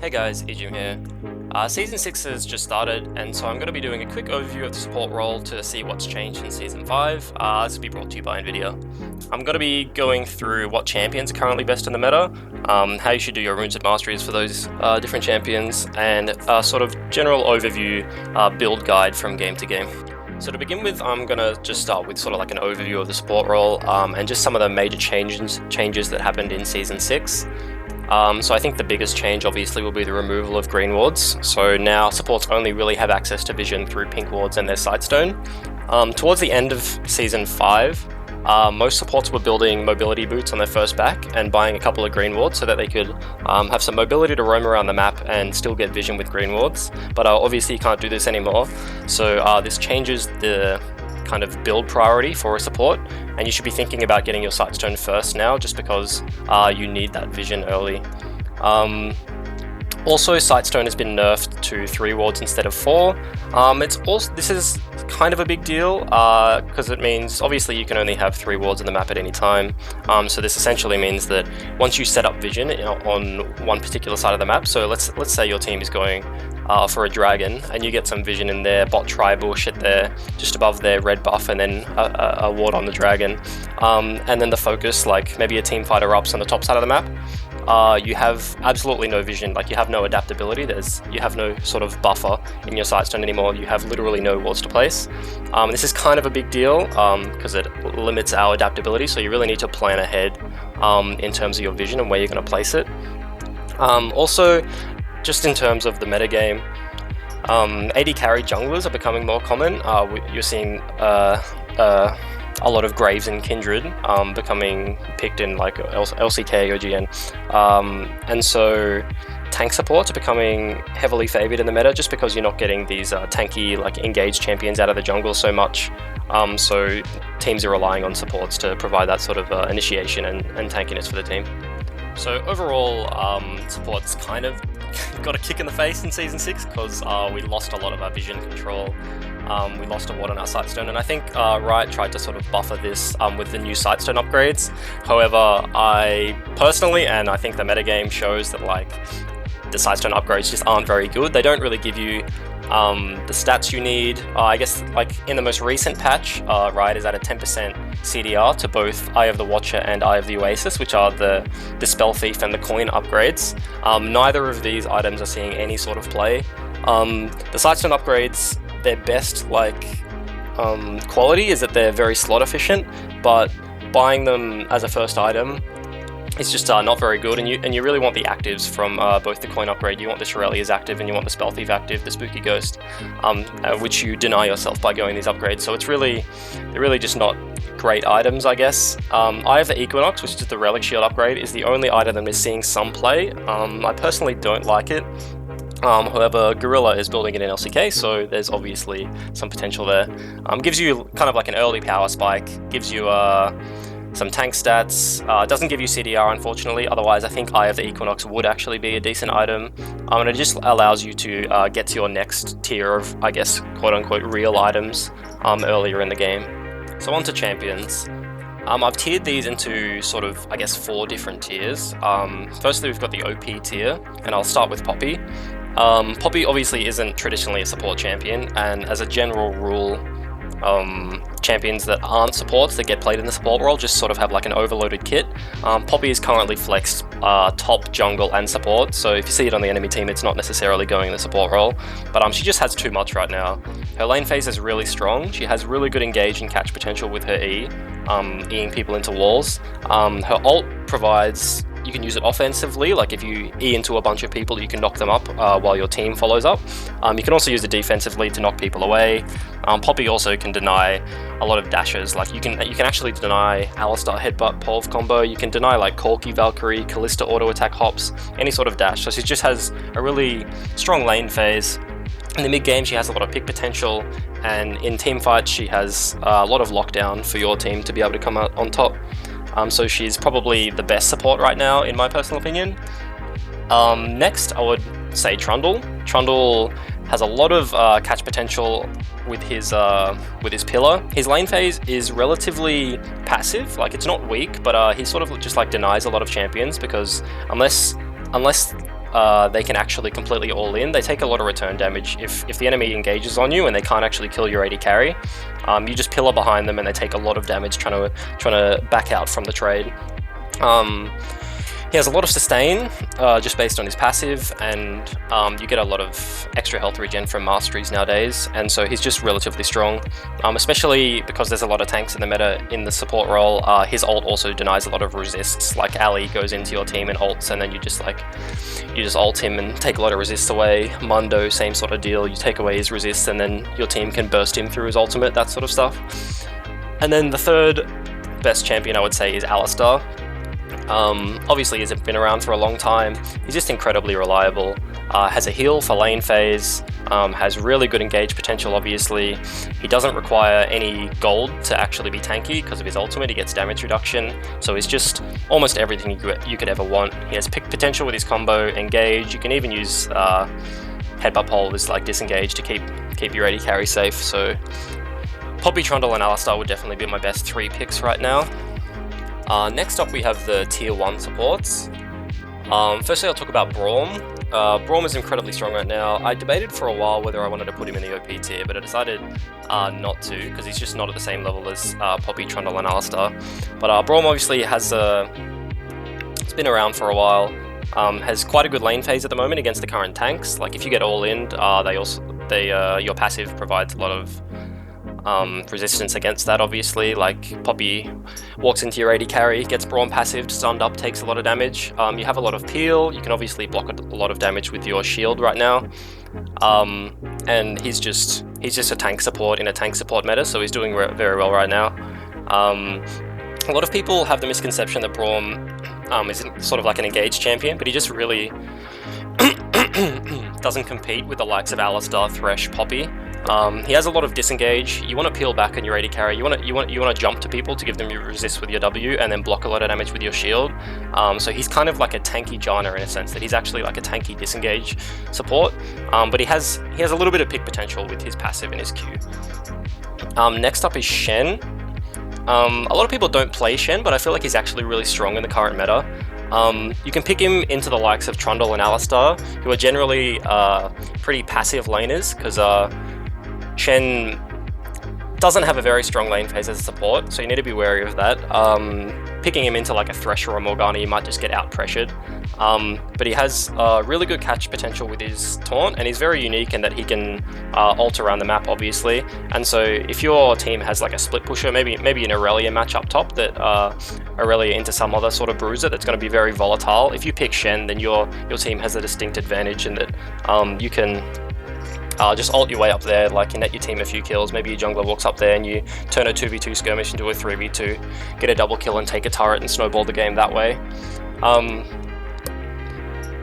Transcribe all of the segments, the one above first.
Hey guys, EGym here. Season 6 has just started, and so I'm going to be doing a quick overview of the support role to see what's changed in Season 5. This will be brought to you by Nvidia. I'm going to be going through what champions are currently best in the meta, how you should do your runes and masteries for those different champions, and a sort of general overview build guide from game to game. So to begin with, I'm going to just start with sort of like an overview of the support role and just some of the major changes that happened in Season 6. So I think the biggest change obviously will be the removal of green wards. So now supports only really have access to vision through pink wards and their Sightstone. Towards the end of Season 5, most supports were building mobility boots on their first back and buying a couple of green wards so that they could have some mobility to roam around the map and still get vision with green wards. But obviously you can't do this anymore. So this changes the kind of build priority for a support, and you should be thinking about getting your Sightstone first now, just because you need that vision early. Also, Sightstone has been nerfed to 3 wards instead of 4. This is kind of a big deal because it means obviously you can only have 3 wards in the map at any time. So this essentially means that once you set up vision on one particular side of the map, so let's say your team is going for a dragon and you get some vision in their bot tri-bush at their just above their red buff, and then a ward on the dragon, and then the focus, like maybe a team fighter ups on the top side of the map. You have absolutely no vision, like you have no adaptability, you have no sort of buffer in your Sightstone anymore, you have literally no wards to place. This is kind of a big deal because it limits our adaptability, so you really need to plan ahead in terms of your vision and where you're going to place it. Also, just in terms of the metagame, AD carry junglers are becoming more common. You're seeing a lot of Graves and Kindred becoming picked in like LCK or GN, and so tank supports are becoming heavily favoured in the meta just because you're not getting these tanky, like engaged champions out of the jungle so much. So teams are relying on supports to provide that sort of initiation and tankiness for the team. So overall, supports kind of got a kick in the face in Season 6 because we lost a lot of our vision control. We lost a ward on our Sightstone, and I think Riot tried to sort of buffer this with the new Sightstone upgrades. However, I personally, and I think the metagame shows that like the Sightstone upgrades just aren't very good. They don't really give you the stats you need. I guess like in the most recent patch, Riot has added 10% CDR to both Eye of the Watcher and Eye of the Oasis, which are the Spell Thief and the Coin upgrades. Neither of these items are seeing any sort of play. The Sightstone upgrades, their best quality is that they're very slot efficient, but buying them as a first item is just not very good, and you really want the actives from both the coin upgrade. You want the Shirelia's active and you want the Spell Thief active, the Spooky Ghost, which you deny yourself by going these upgrades. So they're really just not great items, I guess. Eye of the Equinox, which is the Relic Shield upgrade, is the only item that is seeing some play. I personally don't like it. However, Gorilla is building it in LCK, so there's obviously some potential there. Gives you kind of like an early power spike, gives you some tank stats, doesn't give you CDR unfortunately, otherwise I think Eye of the Equinox would actually be a decent item, and it just allows you to get to your next tier of, I guess, quote-unquote real items earlier in the game. So on to champions. I've tiered these into sort of, I guess, 4 different tiers. Firstly, we've got the OP tier, and I'll start with Poppy. Poppy obviously isn't traditionally a support champion, and as a general rule, champions that aren't supports that get played in the support role just sort of have like an overloaded kit. Poppy is currently flexed top, jungle, and support, so if you see it on the enemy team, it's not necessarily going in the support role, but she just has too much right now. Her lane phase is really strong. She has really good engage and catch potential with her E, E-ing people into walls. Her ult provides, you can use it offensively, like if you E into a bunch of people, you can knock them up while your team follows up. You can also use it defensively to knock people away. Poppy also can deny a lot of dashes, like you can actually deny Alistar Headbutt Polv combo, you can deny like Corki Valkyrie, Callista auto attack hops, any sort of dash, so she just has a really strong lane phase. In the mid game, she has a lot of pick potential, and in team fights, she has a lot of lockdown for your team to be able to come out on top. So she's probably the best support right now, in my personal opinion. Next, I would say Trundle. Trundle has a lot of catch potential with his pillar. His lane phase is relatively passive, like it's not weak, but he sort of just like denies a lot of champions because unless they can actually completely all in. They take a lot of return damage. If the enemy engages on you and they can't actually kill your AD carry, you just pillar behind them and they take a lot of damage trying to back out from the trade. He has a lot of sustain, just based on his passive, and you get a lot of extra health regen from masteries nowadays, and so he's just relatively strong, especially because there's a lot of tanks in the meta in the support role. His ult also denies a lot of resists, like Ali goes into your team and ults, and then you just ult him and take a lot of resists away. Mundo, same sort of deal, you take away his resists and then your team can burst him through his ultimate, that sort of stuff. And then the third best champion I would say is Alistar. Obviously he's been around for a long time, he's just incredibly reliable, has a heal for lane phase, has really good engage potential obviously. He doesn't require any gold to actually be tanky because of his ultimate, he gets damage reduction, so he's just almost everything you could ever want. He has pick potential with his combo, engage, you can even use headbutt pole as like disengage to keep your AD carry safe, so Poppy, Trundle and Alistar would definitely be my best 3 picks right now. Next up we have the tier 1 supports. Firstly I'll talk about Braum. Braum is incredibly strong right now. I debated for a while whether I wanted to put him in the OP tier, but I decided not to, because he's just not at the same level as Poppy, Trundle and Alistar. But Braum obviously has it's been around for a while, has quite a good lane phase at the moment against the current tanks. Like if you get all in, your passive provides a lot of resistance against that obviously. Like Poppy walks into your AD carry, gets Braum passive, stunned up, takes a lot of damage. You have a lot of peel, you can obviously block a lot of damage with your shield right now. And he's just a tank support in a tank support meta, so he's doing very well right now. A lot of people have the misconception that Braum is sort of like an engaged champion, but he just really doesn't compete with the likes of Alistar, Thresh, Poppy. He has a lot of disengage. You want to peel back on your AD carry. You want to jump to people to give them your resist with your W, and then block a lot of damage with your shield. So he's kind of like a tanky Janna in a sense that he's actually like a tanky disengage support. But he has a little bit of pick potential with his passive and his Q. Next up is Shen. A lot of people don't play Shen, but I feel like he's actually really strong in the current meta. You can pick him into the likes of Trundle and Alistar, who are generally pretty passive laners, because Shen doesn't have a very strong lane phase as a support, so you need to be wary of that. Picking him into like a Thresh or a Morgana, you might just get out pressured. But he has really good catch potential with his taunt, and he's very unique in that he can ult around the map obviously. And so if your team has like a split pusher, maybe an Aurelia match up top that Aurelia into some other sort of bruiser that's going to be very volatile, if you pick Shen, then your team has a distinct advantage in that you can just ult your way up there, like you net your team a few kills, maybe your jungler walks up there and you turn a 2v2 skirmish into a 3v2, get a double kill and take a turret and snowball the game that way.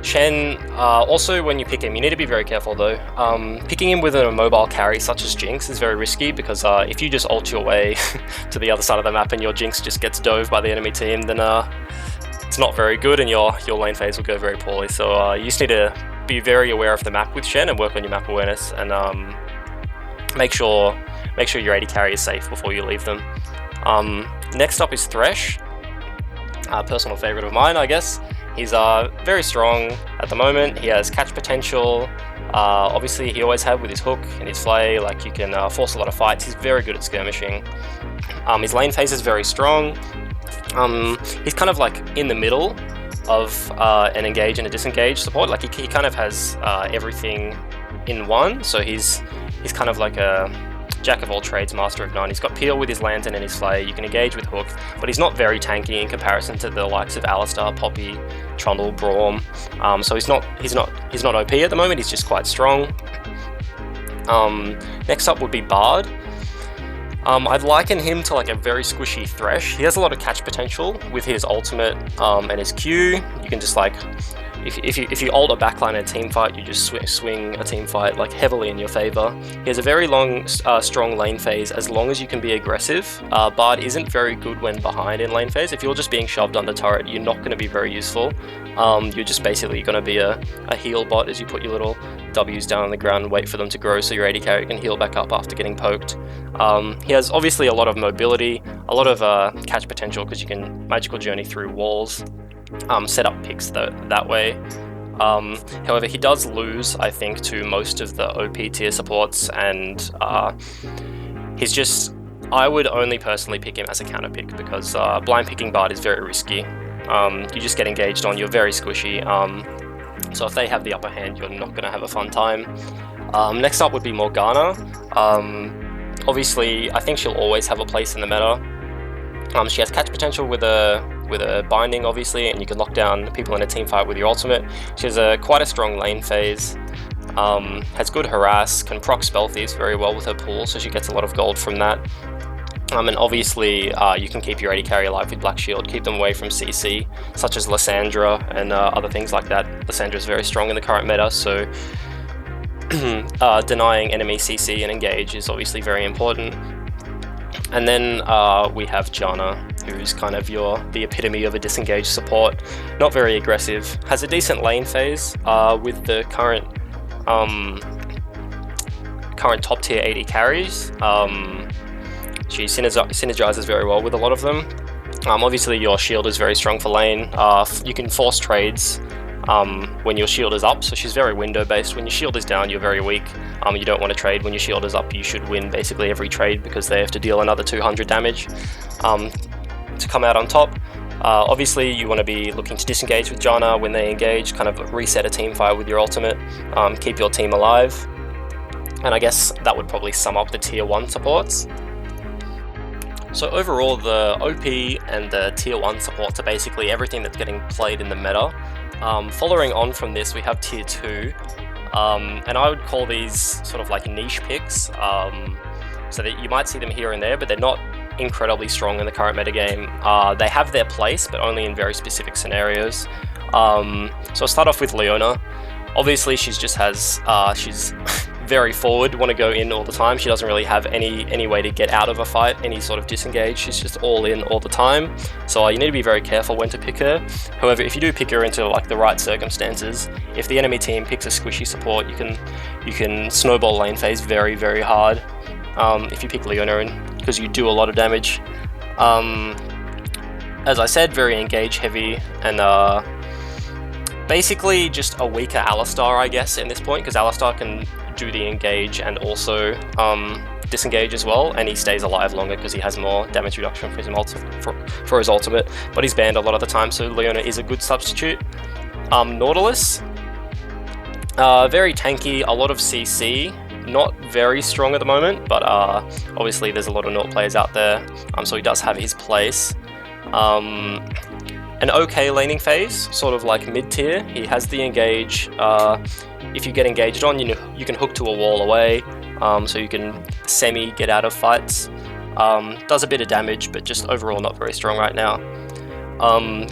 Shen, also when you pick him, you need to be very careful though. Picking him with a mobile carry such as Jinx is very risky, because if you just ult your way to the other side of the map and your Jinx just gets dove by the enemy team, then it's not very good and your lane phase will go very poorly. So you just need to be very aware of the map with Shen and work on your map awareness, and make sure your AD carry is safe before you leave them. Next up is Thresh, a personal favorite of mine, I guess. He's very strong at the moment. He has catch potential. Obviously, he always had with his hook and his flay. Like you can force a lot of fights. He's very good at skirmishing. His lane phase is very strong. He's kind of like in the middle of an engage and a disengage support. Like he kind of has everything in one. So he's kind of like a jack of all trades, master of none. He's got peel with his lantern and his flay. You can engage with hook, but he's not very tanky in comparison to the likes of Alistar, Poppy, Trundle, Braum. So he's not OP at the moment. He's just quite strong. Next up would be Bard. I'd liken him to like a very squishy Thresh. He has a lot of catch potential with his ultimate and his Q. You can just like, if you ult a backline in a team fight, you just swing a team fight like heavily in your favor. He has a very long, strong lane phase as long as you can be aggressive. Bard isn't very good when behind in lane phase. If you're just being shoved under turret, you're not going to be very useful. You're just basically going to be a heal bot as you put your little W's down on the ground and wait for them to grow so your AD carry can heal back up after getting poked. He has obviously a lot of mobility, a lot of catch potential because you can magical journey through walls, set up picks that way. However, he does lose, I think, to most of the OP tier supports, and he's just... I would only personally pick him as a counter pick, because blind picking Bard is very risky. You just get engaged on, you're very squishy, so if they have the upper hand, you're not going to have a fun time. Next up would be Morgana. Obviously, I think she'll always have a place in the meta. She has catch potential with a binding, obviously, and you can lock down people in a team fight with your ultimate. She has quite a strong lane phase, has good harass, can proc spell thieves very well with her pool, so she gets a lot of gold from that. And obviously, you can keep your AD carry alive with Black Shield, keep them away from CC, such as Lysandra and other things like that. Lysandra is very strong in the current meta, so denying enemy CC and engage is obviously very important. And then we have Janna, who's kind of the epitome of a disengaged support. Not very aggressive, has a decent lane phase with the current top tier AD carries. She synergizes very well with a lot of them. Obviously your shield is very strong for lane. You can force trades when your shield is up, so she's very window based. When your shield is down, you're very weak. You don't want to trade. When your shield is up, you should win basically every trade, because they have to deal another 200 damage to come out on top. Obviously you want to be looking to disengage with Janna when they engage, kind of reset a team fight with your ultimate, keep your team alive. And I guess that would probably sum up the tier 1 supports. So overall, the OP and the tier 1 supports are basically everything that's getting played in the meta. Following on from this, we have tier 2, and I would call these sort of like niche picks, so that you might see them here and there, but they're not incredibly strong in the current metagame. They have their place, but only in very specific scenarios. So I'll start off with Leona. Obviously, she's very forward, want to go in all the time. She doesn't really have any way to get out of a fight, any sort of disengage. She's just all in all the time. So you need to be very careful when to pick her. However, if you do pick her into like the right circumstances, if the enemy team picks a squishy support, you can snowball lane phase very, very hard. If you pick Leona in, because you do a lot of damage. As I said, very engage heavy, and basically just a weaker Alistar, I guess, in this point, because Alistar can do the engage and also disengage as well, and he stays alive longer because he has more damage reduction for his ultimate, but he's banned a lot of the time, so Leona is a good substitute. Nautilus, very tanky, a lot of CC, not very strong at the moment, but obviously there's a lot of Naut players out there, so he does have his place. An okay laning phase, sort of like mid-tier. He has the engage. If you get engaged on, you can hook to a wall away, so you can semi get out of fights. Does a bit of damage, but just overall not very strong right now.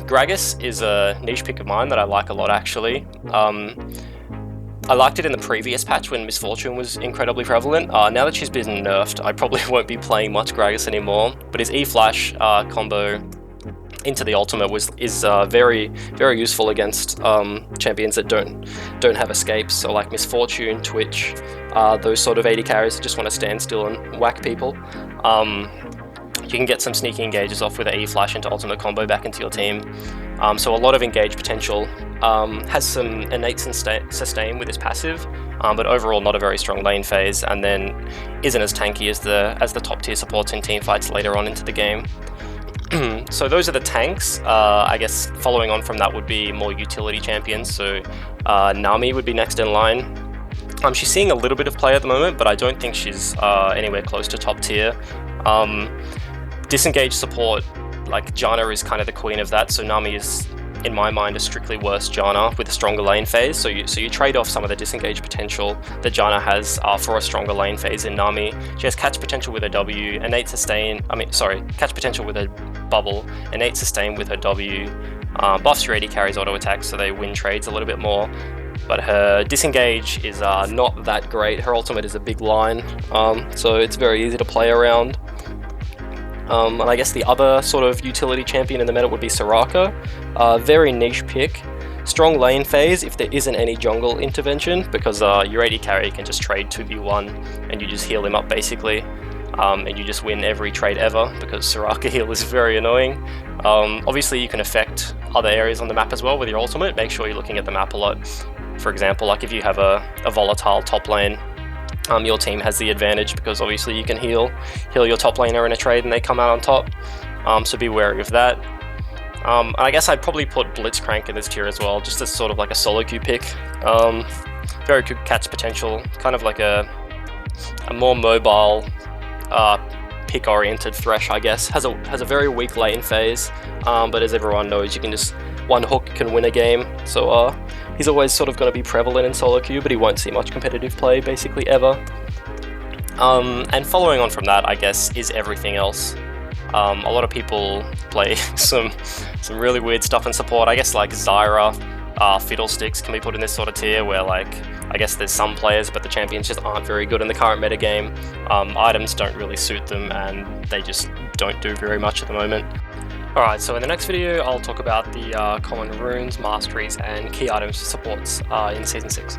Gragas is a niche pick of mine that I like a lot, actually. I liked it in the previous patch when Misfortune was incredibly prevalent. Now that she's been nerfed, I probably won't be playing much Gragas anymore, but his E-Flash combo into the ultimate is very, very useful against champions that don't have escapes, so like Misfortune, Twitch, those sort of AD carries that just want to stand still and whack people. You can get some sneaky engages off with an E-Flash into ultimate combo back into your team. So a lot of engage potential. Has some innate sustain with his passive, but overall not a very strong lane phase, and then isn't as tanky as the top tier supports in team fights later on into the game. So those are the tanks. I guess following on from that would be more utility champions, so Nami would be next in line. She's seeing a little bit of play at the moment, but I don't think she's anywhere close to top tier. Disengage support, like Janna is kind of the queen of that, so Nami is, in my mind, a strictly worse Janna with a stronger lane phase, so you trade off some of the disengage potential that Janna has for a stronger lane phase in Nami. She has catch potential with her W, catch potential with her bubble, innate sustain with her W, buffs your AD carries auto attack, so they win trades a little bit more, but her disengage is not that great. Her ultimate is a big line, so it's very easy to play around. And I guess the other sort of utility champion in the meta would be Soraka. Very niche pick. Strong lane phase if there isn't any jungle intervention, because your AD carry can just trade 2v1 and you just heal him up basically. And you just win every trade ever, because Soraka heal is very annoying. Obviously you can affect other areas on the map as well with your ultimate, make sure you're looking at the map a lot. For example, like if you have a volatile top lane, your team has the advantage because obviously you can heal your top laner in a trade and they come out on top. So be wary of that. And I guess I'd probably put Blitzcrank in this tier as well, just as sort of like a solo queue pick. Very good catch potential, kind of like a more mobile, pick-oriented Thresh, I guess. Has a very weak lane phase, but as everyone knows, you can just one hook can win a game. So he's always sort of going to be prevalent in solo queue, but he won't see much competitive play basically ever. And following on from that, I guess, is everything else. A lot of people play some really weird stuff in support. I guess like Zyra, Fiddlesticks can be put in this sort of tier where, like, I guess there's some players, but the champions just aren't very good in the current metagame. Items don't really suit them, and they just don't do very much at the moment. Alright, so in the next video, I'll talk about the common runes, masteries, and key items for supports in Season 6.